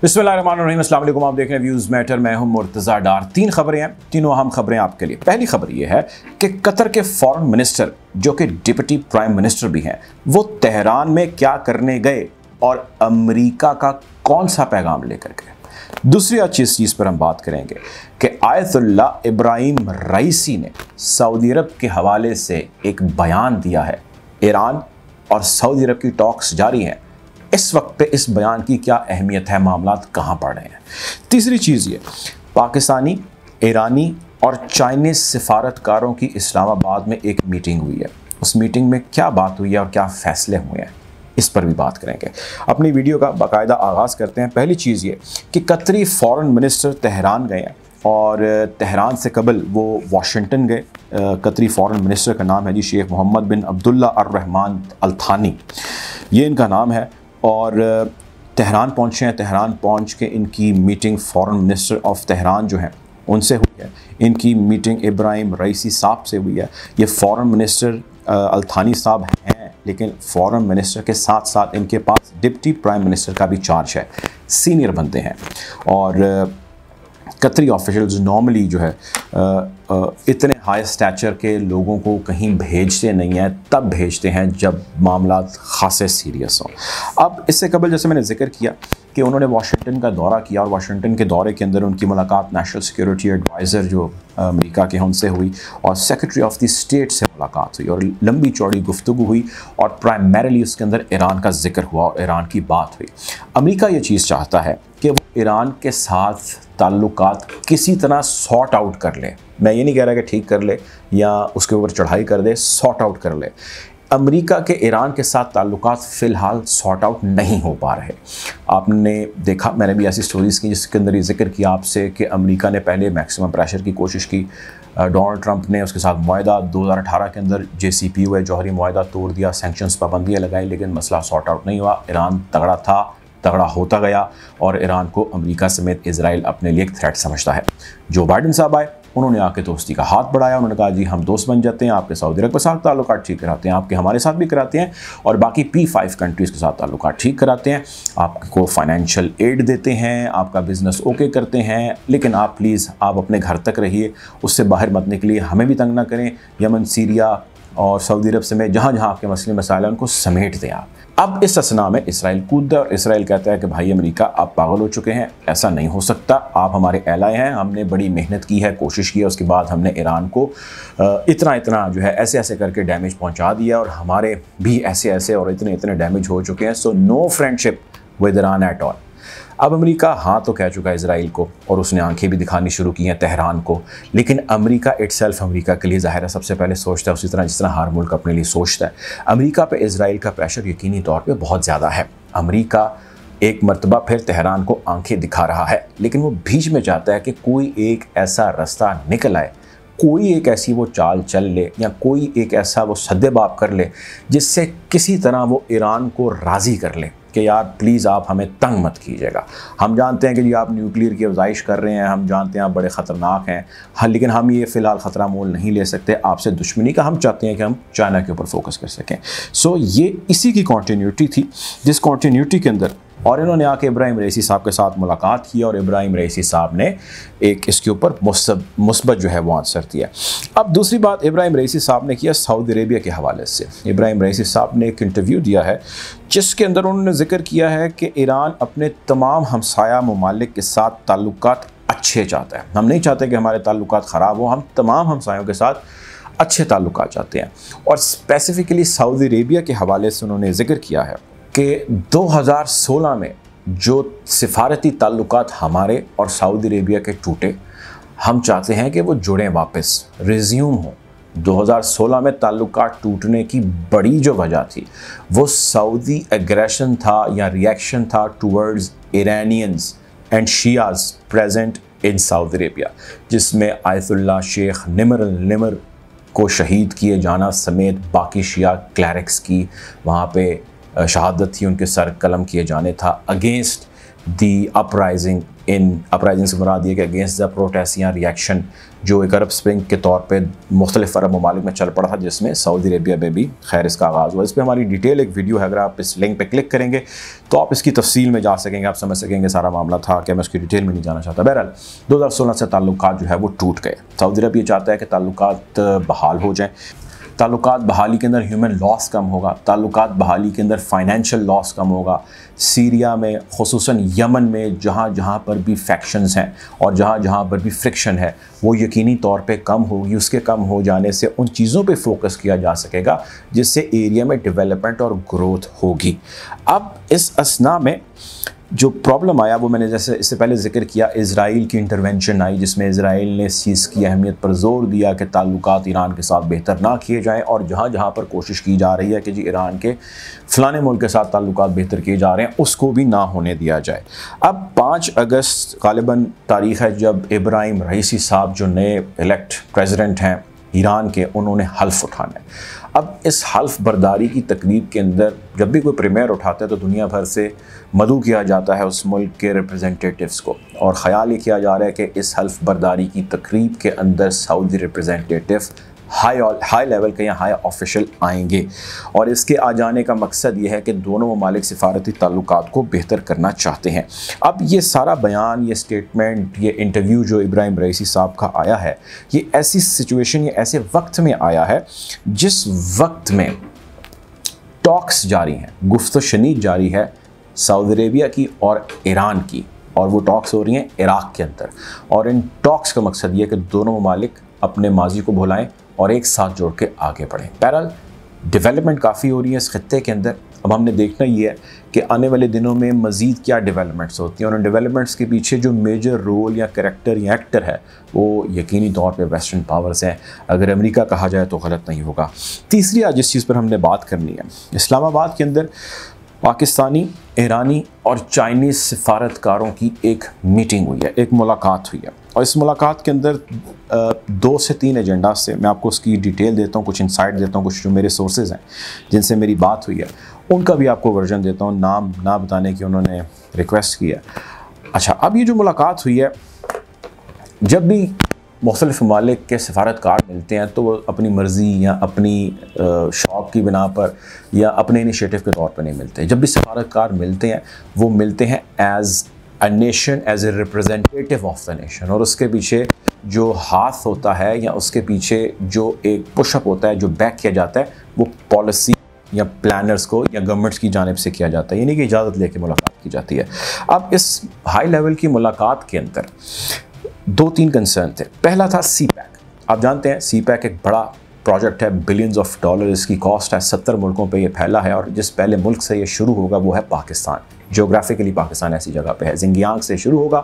बिस्मिल्लाहिर्रहमानिर्रहीम, अस्सलाम वालेकुम। आप देख रहे हैं व्यूज़ मैटर। मैं हूं मुर्तज़ा डार। तीन खबरें हैं, तीनों अहम खबरें आपके लिए। पहली खबर यह है कि कतर के फॉरेन मिनिस्टर जो कि डिप्टी प्राइम मिनिस्टर भी हैं, वो तेहरान में क्या करने गए और अमेरिका का कौन सा पैगाम लेकर गए। दूसरी अच्छी इस चीज़ पर हम बात करेंगे कि आयतुल्लाह इब्राहिम रईसी ने सऊदी अरब के हवाले से एक बयान दिया है। ईरान और सऊदी अरब की टॉक्स जारी हैं। इस वक्त पे इस बयान की क्या अहमियत है, मामलात कहाँ पड़ रहे हैं। तीसरी चीज़ ये, पाकिस्तानी, ईरानी और चाइनीज़ सिफारतकारों की इस्लामाबाद में एक मीटिंग हुई है। उस मीटिंग में क्या बात हुई है और क्या फ़ैसले हुए हैं, इस पर भी बात करेंगे। अपनी वीडियो का बाकायदा आगाज़ करते हैं। पहली चीज़ ये कि कतरी फ़ॉरेन मिनिस्टर तेहरान गए हैं और तेहरान से कबल वो वाशिंगटन गए। कतरी फ़ॉरेन मिनिस्टर का नाम है जी शेख मोहम्मद बिन अब्दुल्ला अर-रहमान अल थानी, ये इनका नाम है। और तेहरान पहुँचे हैं। तेहरान पहुँच के इनकी meeting foreign minister of Tehran जो हैं उनसे हुई है। इनकी मीटिंग इब्राहिम रईसी साहब से हुई है। ये फ़ॉरेन मिनिस्टर अल थानी साहब हैं, लेकिन फ़ॉरेन मिनिस्टर के साथ साथ इनके पास डिप्टी प्राइम मिनिस्टर का भी चार्ज है। सीनियर बंदे हैं और कतरी ऑफिशियल्स नॉर्मली जो है इतने हाई स्टैचर के लोगों को कहीं भेजते नहीं हैं, तब भेजते हैं जब मामला खासे सीरियस हों। अब इससे कबल जैसे मैंने जिक्र किया कि उन्होंने वाशिंगटन का दौरा किया और वाशिंगटन के दौरे के अंदर उनकी मुलाकात नेशनल सिक्योरिटी एडवाइज़र जो अमेरिका के हैं उनसे हुई और सेक्रेटरी ऑफ द स्टेट से मुलाकात हुई और लंबी चौड़ी गुफ्तगू हुई और प्राइमरीली उसके अंदर ईरान का जिक्र हुआ और ईरान की बात हुई। अमेरिका ये चीज़ चाहता है कि वो ईरान के साथ ताल्लुकात किसी तरह सॉर्ट आउट कर ले। मैं ये नहीं कह रहा कि ठीक कर ले या उसके ऊपर चढ़ाई कर दे, सॉर्ट आउट कर ले। अमेरिका के ईरान के साथ ताल्लुकात फ़िलहाल सॉर्ट आउट नहीं हो पा रहे। आपने देखा, मैंने भी ऐसी स्टोरीज़ की जिसके अंदर ये जिक्र किया आपसे कि अमेरिका ने पहले मैक्सिमम प्रेशर की कोशिश की। डोनाल्ड ट्रंप ने उसके साथ मुआहदा 2018 के अंदर JCPOA जौहरी मुआहदा तोड़ दिया, सैंक्शंस पाबंदियाँ लगाई, लेकिन मसला सॉर्ट आउट नहीं हुआ। ईरान तगड़ा था, तगड़ा होता गया और ईरान को अमेरिका समेत इजराइल अपने लिए एक थ्रेट समझता है। जो बाइडन साहब आए, उन्होंने आके दोस्ती का हाथ बढ़ाया। उन्होंने कहा जी हम दोस्त बन जाते हैं, आपके सऊदी अरब के साथ ताल्लुकात ठीक कराते हैं, आपके हमारे साथ भी कराते हैं और बाकी P5 कंट्रीज़ के साथ ताल्लुकात ठीक कराते हैं, आपको फाइनेंशियल एड देते हैं, आपका बिज़नेस ओके करते हैं, लेकिन आप प्लीज़ आप अपने घर तक रहिए, उससे बाहर मत निकलिए, हमें भी तंग ना करें। यमन, सीरिया और सऊदी अरब समेत जहाँ जहाँ आपके मसले मसाइल हैं उनको समेट दें आप। अब इस असना में इसराइल कूद और इसराइल कहता है कि भाई अमेरिका आप पागल हो चुके हैं, ऐसा नहीं हो सकता, आप हमारे एलाय हैं, हमने बड़ी मेहनत की है, कोशिश की है, उसके बाद हमने ईरान को इतना जो है ऐसे ऐसे करके डैमेज पहुंचा दिया और हमारे भी ऐसे ऐसे और इतने डैमेज हो चुके हैं। So no friendship with Iran at all. अब अमेरिका हाँ तो कह चुका है इजराइल को और उसने आंखें भी दिखानी शुरू की हैं तेहरान को, लेकिन अमेरिका इटसेल्फ अमेरिका के लिए ज़ाहिर है सबसे पहले सोचता है उसी तरह जिस तरह हर मुल्क अपने लिए सोचता है। अमेरिका पे इजराइल का प्रेशर यकीनी तौर पे बहुत ज़्यादा है। अमेरिका एक मरतबा फिर तेहरान को आंखें दिखा रहा है, लेकिन वो बीच में चाहता है कि कोई एक ऐसा रास्ता निकल आए, कोई एक ऐसी वो चाल चल ले या कोई एक ऐसा वो सद्देबाब कर ले जिससे किसी तरह वो ईरान को राज़ी कर ले कि यार प्लीज़ आप हमें तंग मत कीजिएगा। हम जानते हैं कि जी आप न्यूक्लियर की अफजाइश कर रहे हैं, हम जानते हैं आप बड़े ख़तरनाक हैं, हाँ, लेकिन हम ये फ़िलहाल ख़तरा मोल नहीं ले सकते आपसे दुश्मनी का। हम चाहते हैं कि हम चाइना के ऊपर फोकस कर सकें। सो ये इसी की कॉन्टीन्यूटी थी, जिस कॉन्टीन्यूटी के अंदर और इन्होंने आके इब्राहिम रईसी साहब के साथ मुलाकात की और इब्राहिम रईसी साहब ने एक इसके ऊपर मुस्बत जो है वो आंसर दिया। अब दूसरी बात इब्राहिम रईसी साहब ने किया सऊदी अरेबिया के हवाले से। इब्राहिम रईसी साहब ने एक इंटरव्यू दिया है जिसके अंदर उन्होंने जिक्र किया है कि ईरान अपने तमाम हमसाया ममालिक के साथ ताल्लुकात अच्छे चाहता है। हम नहीं चाहते कि हमारे ताल्लुकात ख़राब हो, हम तमाम हमसायों के साथ अच्छे ताल्लुकात चाहते हैं। और स्पेसिफ़िकली सऊदी अरेबिया के हवाले से उन्होंने जिक्र किया है कि 2016 में जो सिफारती ताल्लुकात हमारे और सऊदी अरेबिया के टूटे, हम चाहते हैं कि वो जुड़ें, वापस रिज्यूम हो। 2016 में ताल्लुकात टूटने की बड़ी जो वजह थी वो सऊदी एग्रेशन था या रिएक्शन था towards Iranians and Shias present in Saudi Arabia, जिसमें आयतुल्लाह शेख निमर को शहीद किए जाना समेत बाकी शिया क्लैरिक्स की वहाँ पे शहादत थी, उनके सर कलम किए जाने था अगेंस्ट दी अपराइजिंग से मुराद ये कि अगेंस्ट द प्रोटेस्ट या रिएक्शन जो एक अरब स्प्रिंग के तौर पे मुख्तलिफ अरब ममालिक में चल पड़ा था, जिसमें सऊदी अरेबिया में भी खैर इसका आगाज़ हुआ। इस पर हमारी डिटेल एक वीडियो है, अगर आप इस लिंक पे क्लिक करेंगे तो आप इसकी तफसील में जा सकेंगे, आप समझ सकेंगे सारा मामला था क्या। मैं उसकी डिटेल में नहीं जाना चाहता। बहरहाल 2016 से ताल्लुकात जो है वो टूट गए। सऊदी अरब ये चाहता है कि ताल्लुकात बहाल हो जाएँ। ताल्लुकात बहाली के अंदर ह्यूमन लॉस कम होगा, ताल्लुकात बहाली के अंदर फाइनेंशियल लॉस कम होगा। सीरिया में, खुसूसन यमन में जहाँ जहाँ पर भी फैक्शंस हैं और जहाँ जहाँ पर भी फ्रिक्शन है वो यकीनी तौर पे कम होगी। उसके कम हो जाने से उन चीज़ों पे फोकस किया जा सकेगा जिससे एरिया में डेवलपमेंट और ग्रोथ होगी। अब इस असना में जो प्रॉब्लम आया वो मैंने जैसे इससे पहले जिक्र किया, इज़राइल की इंटरवेंशन आई, जिसमें इज़राइल ने इस चीज़ की अहमियत पर जोर दिया कि ताल्लुकात ईरान के साथ बेहतर ना किए जाएं, और जहाँ जहाँ पर कोशिश की जा रही है कि जी ईरान के फ़लाने मुल्क के साथ ताल्लुकात बेहतर किए जा रहे हैं, उसको भी ना होने दिया जाए। अब 5 अगस्त ग़ालिबन तारीख़ है जब इब्राहिम रईसी साहब जो नए इलेक्ट प्रेसिडेंट हैं ईरान के, उन्होंने हल्फ उठाना है। अब इस हल्फ बर्दारी की तकरीब के अंदर जब भी कोई प्रीमियर उठाता है तो दुनिया भर से मदऊ किया जाता है उस मुल्क के रिप्रेजेंटेटिव्स को, और ख़याल ये किया जा रहा है कि इस हल्फ बर्दारी की तकरीब के अंदर सऊदी रिप्रेजेंटेटिव हाई लेवल के या हाई ऑफिशियल आएंगे, और इसके आ जाने का मकसद ये है कि दोनों ममालिक सिफारती ताल्लुकात को बेहतर करना चाहते हैं। अब ये सारा बयान, ये स्टेटमेंट, ये इंटरव्यू जो इब्राहिम रईसी साहब का आया है, ये ऐसी सिचुएशन, ये ऐसे वक्त में आया है जिस वक्त में टॉक्स जारी हैं, गुफ्त शनीद जारी है सऊदी अरेबिया की और ईरान की, और वो टॉक्स हो रही हैं इराक़ के अंदर। और इन टॉक्स का मकसद ये है कि दोनों ममालिक अपने माजी को भुलाएं और एक साथ जोड़ के आगे बढ़ें। बहरहाल डेवलपमेंट काफ़ी हो रही है इस खत्ते के अंदर। अब हमने देखना ये है कि आने वाले दिनों में मज़ीद क्या डेवलपमेंट्स होती हैं, और उन डेवलपमेंट्स के पीछे जो मेजर रोल या करैक्टर या एक्टर है वो यकीनी तौर पे वेस्टर्न पावर्स हैं। अगर अमेरिका कहा जाए तो गलत नहीं होगा। तीसरी आज जिस चीज़ पर हमने बात करनी है, इस्लामाबाद के अंदर पाकिस्तानी, ईरानी और चाइनीज़ सिफारतकारों की एक मीटिंग हुई है, एक मुलाकात हुई है, और इस मुलाकात के अंदर 2 से 3 एजेंडा से मैं आपको उसकी डिटेल देता हूँ, कुछ इंसाइट देता हूँ, कुछ जो मेरे सोर्सेज हैं जिनसे मेरी बात हुई है उनका भी आपको वर्जन देता हूँ, नाम ना बताने की उन्होंने रिक्वेस्ट की है। अच्छा, अब ये जो मुलाकात हुई है, जब भी मुख्तलिफ ममालिक के सफारतकार मिलते हैं तो वो अपनी मर्ज़ी या अपनी शौक़ की बिना पर या अपने इनिशिएटिव के तौर पर नहीं मिलते। जब भी सफारतकार मिलते हैं वो मिलते हैं as a nation, as a representative of the nation, और उसके पीछे जो हाथ होता है या उसके पीछे जो एक पुशअप होता है, जो बैक किया जाता है, वो पॉलिसी या प्लानर्स को या गवर्नमेंट्स की जानिब से किया जाता है, यानी कि इजाज़त लेके मुलाकात की जाती है। अब इस हाई लेवल की मुलाकात के अंदर 2-3 कंसर्न थे। पहला था CPEC। आप जानते हैं CPEC एक बड़ा प्रोजेक्ट है, बिलियंस ऑफ डॉलर इसकी कॉस्ट है, 70 मुल्कों पे ये फैला है, और जिस पहले मुल्क से ये शुरू होगा वो है पाकिस्तान। ज्योग्राफिकली पाकिस्तान ऐसी जगह पे है, जिंगियांग से शुरू होगा,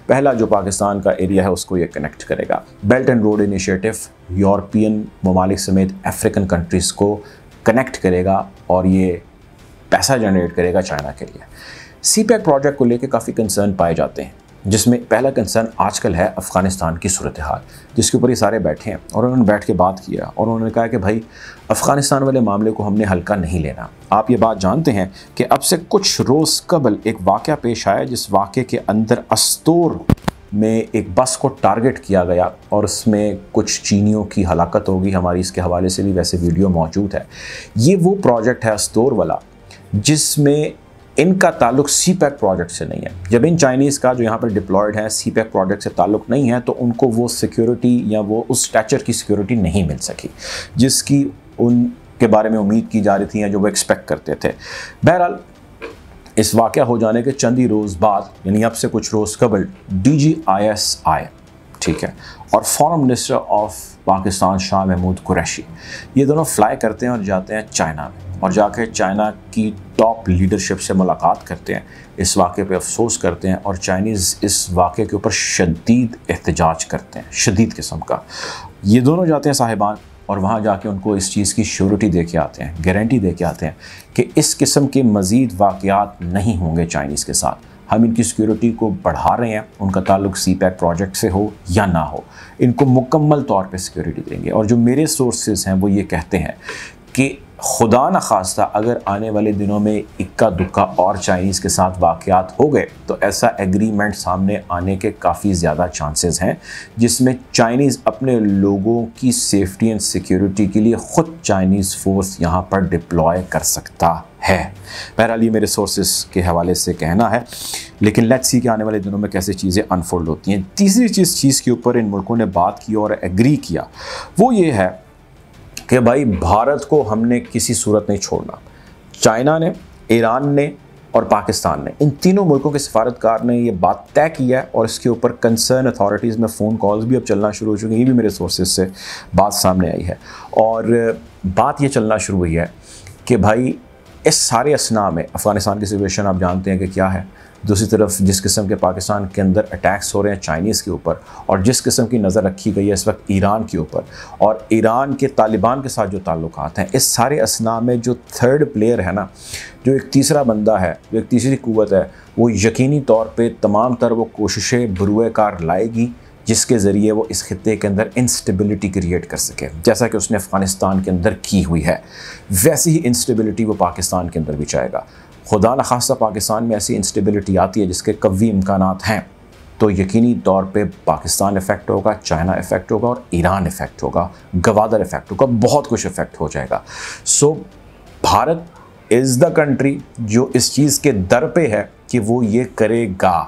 पहला जो पाकिस्तान का एरिया है उसको ये कनेक्ट करेगा। Belt and road initiative European ममालिक समेत अफ्रीकन कंट्रीज़ को कनेक्ट करेगा और ये पैसा जनरेट करेगा चाइना के लिए। CPEC प्रोजेक्ट को लेकर काफ़ी कंसर्न पाए जाते हैं, जिसमें पहला कंसर्न आजकल है अफ़गानिस्तान की सूरत हाल, जिसके ऊपर ये सारे बैठे हैं और उन्होंने बैठ के बात किया और उन्होंने कहा कि भाई अफ़गानिस्तान वाले मामले को हमने हल्का नहीं लेना। आप ये बात जानते हैं कि अब से कुछ रोज़ कबल एक वाक़या पेश आया, जिस वाक़े के अंदर अस्तोर में एक बस को टारगेट किया गया और उसमें कुछ चीनियों की हलाकत होगी। हमारी इसके हवाले से भी वैसे वीडियो मौजूद है। ये वो प्रोजेक्ट है अस्तोर वाला जिसमें इनका ताल्लुक CPEC प्रोजेक्ट से नहीं है। जब इन चाइनीज़ का जो यहाँ पर डिप्लॉयड है CPEC प्रोजेक्ट से ताल्लुक नहीं है तो उनको वो सिक्योरिटी या वो उस स्टैचर की सिक्योरिटी नहीं मिल सकी जिसकी उनके बारे में उम्मीद की जा रही थी या जो वो एक्सपेक्ट करते थे। बहरहाल इस वाक़या हो जाने के चंद ही रोज़ बाद, यानी अब से कुछ रोज़ कबल, DGIS आए, ठीक है, और foreign minister of Pakistan Shah Mahmood Qureshi, ये दोनों फ्लाई करते हैं और जाते हैं चाइना में, और जाकर चाइना की टॉप लीडरशिप से मुलाकात करते हैं, इस वाक़े पे अफसोस करते हैं और चाइनीज़ इस वाक़े के ऊपर शदीद एहतजाज करते हैं, शदीद किस्म का। ये दोनों जाते हैं साहिबान और वहाँ जाके उनको इस चीज़ की श्योरिटी दे के आते हैं, गारंटी दे के आते हैं कि इस किस्म के मज़ीद वाक़यात नहीं होंगे चाइनीज़ के साथ। हम इनकी सिक्योरिटी को बढ़ा रहे हैं, उनका ताल्लुक CPEC प्रोजेक्ट से हो या ना हो, इनको मुकम्मल तौर पे सिक्योरिटी देंगे। और जो मेरे सोर्सेज हैं वो ये कहते हैं कि खुदा न खास्ता अगर आने वाले दिनों में इक्का दुक्का और चाइनीज़ के साथ वाक़यात हो गए तो ऐसा एग्रीमेंट सामने आने के काफ़ी ज़्यादा चांसेस हैं, जिसमें चाइनीज़ अपने लोगों की सेफ्टी एंड सिक्योरिटी के लिए ख़ुद चाइनीज़ फोर्स यहाँ पर डिप्लॉय कर सकता है। बहरहाल ये मेरे सोर्सेस के हवाले से कहना है, लेकिन लेट्स सी कि आने वाले दिनों में कैसे चीज़ें अनफोल्ड होती हैं। तीसरी चीज़ के ऊपर इन मुल्कों ने बात की और एग्री किया वो ये है कि भाई भारत को हमने किसी सूरत नहीं छोड़ना। चाइना ने, ईरान ने और पाकिस्तान ने, इन तीनों मुल्कों के सफारतकार ने ये बात तय किया है और इसके ऊपर कंसर्न अथॉरिटीज़ में फ़ोन कॉल्स भी अब चलना शुरू हो चुके हैं। ये भी मेरे सोर्सेज से बात सामने आई है और बात ये चलना शुरू हुई है कि भाई इस सारे असना में अफ़गानिस्तान की सिचुएशन आप जानते हैं कि क्या है, दूसरी तरफ जिस किस्म के पाकिस्तान के अंदर अटैक्स हो रहे हैं चाइनीज़ के ऊपर, और जिस किस्म की नज़र रखी गई है इस वक्त ईरान के ऊपर, और ईरान के तालिबान के साथ जो ताल्लुकात हैं, इस सारे असना में जो थर्ड प्लेयर है ना, जो एक तीसरा बंदा है, जो एक तीसरी कुव्वत है, वो यकीनी तौर पे तमाम तर वो कोशिशें बरूए कार लाएगी जिसके ज़रिए वो इस खित्ते के अंदर इंस्टेबिलिटी क्रिएट कर सके। जैसा कि उसने अफ़गानिस्तान के अंदर की हुई है, वैसी ही इंस्टेबिलिटी वो पाकिस्तान के अंदर भी चाहेगा। खुदा न खास्ता पाकिस्तान में ऐसी इंस्टेबिलिटी आती है जिसके कवी इम्कानात हैं तो यकीनी तौर पे पाकिस्तान इफ़ेक्ट होगा, चाइना इफ़ेक्ट होगा और ईरान इफ़ेक्ट होगा, गवादर इफ़ेक्ट होगा, बहुत कुछ इफ़ेक्ट हो जाएगा। सो भारत इज़ द कंट्री जो इस चीज़ के दर पे है कि वो ये करेगा।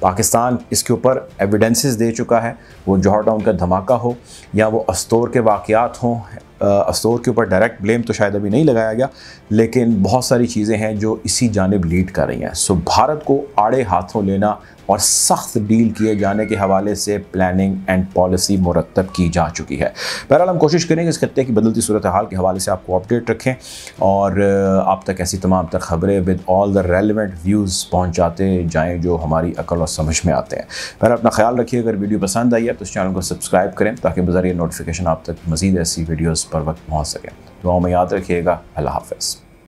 पाकिस्तान इसके ऊपर एविडेंसेस दे चुका है, वो जौहर टाउन का धमाका हो या वो अस्तोर के वाक़यात हों। अस्तोर के ऊपर डायरेक्ट ब्लेम तो शायद अभी नहीं लगाया गया, लेकिन बहुत सारी चीज़ें हैं जो इसी जानिब लीड कर रही हैं। सो भारत को आड़े हाथों लेना और सख्त डील किए जाने के हवाले से प्लानिंग एंड पॉलिसी मुरतब की जा चुकी है। बहरहाल हम कोशिश करेंगे इस खत्ते की बदलती सूरत हाल के हवाले से आपको अपडेट रखें और आप तक ऐसी तमाम तर ख़बरें with all the relevant views पहुँचाते जाएँ जो हमारी अकल और समझ में आते हैं। बहरहाल अपना ख्याल रखिए। अगर वीडियो पसंद आई है तो इस चैनल को सब्सक्राइब करें ताकि बज़रिए नोटिफिकेशन आप तक मज़ीद ऐसी वीडियोज़ पर वक्त पहुँच सकें। दुआओं में याद रखिएगा। अल्लाह हाफ़िज़।